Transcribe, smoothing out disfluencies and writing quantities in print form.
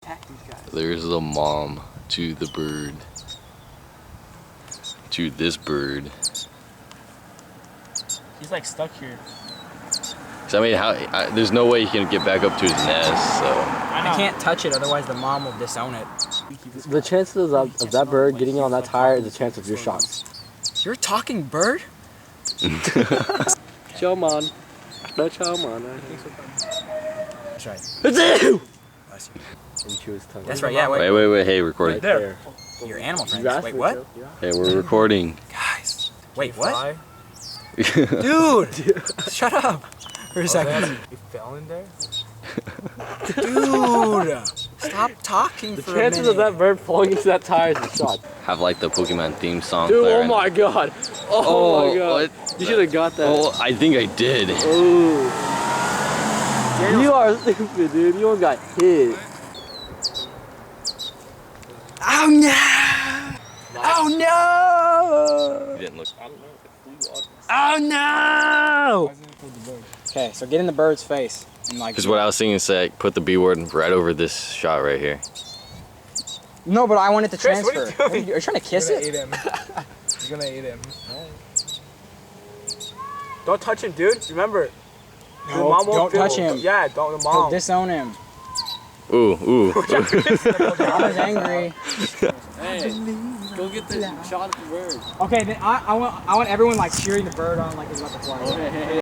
Attack these guys. There's the mom to the bird. To this bird. He's like stuck here. So I mean, there's no way he can get back up to his nest. So I can't touch it, otherwise the mom will disown it. The chances of that bird getting on that tire is the chance of your shots. You're a talking bird? Chill, man. No, chill, man. That's right. It's you! And chew his tongue. That's right, yeah, wait. wait. Hey, recording. Right there. Your animal You friends. asked Wait, me what? to, yeah. Hey, we're recording. Guys. Wait, what? Dude! Shut up for a second. You fell in there? Dude! Stop talking The for a chances minute. of that bird falling into that tire is a shot. Have like the Pokemon theme song. Dude, playing. oh my god. Oh my god. What? You should have got that. Oh, I think I did. Ooh. You are stupid, dude. You almost got hit. Oh no! Oh no! He didn't look. I don't know. Oh no! Okay, so get in the bird's face and like. Because what I was thinking is like put the B word right over this shot right here. No, but I want it to Chris, what transfer. are you doing? Are you trying to kiss You're it? gonna eat him. You're gonna eat him. Don't touch him, dude. Remember. The No, mom won't don't feel- touch him. Yeah, don't the He'll mom. disown him. Ooh. Mama's angry. Hey, go get the shot of the bird. Okay, then I want everyone like cheering the bird on like it's about to fly. Hey.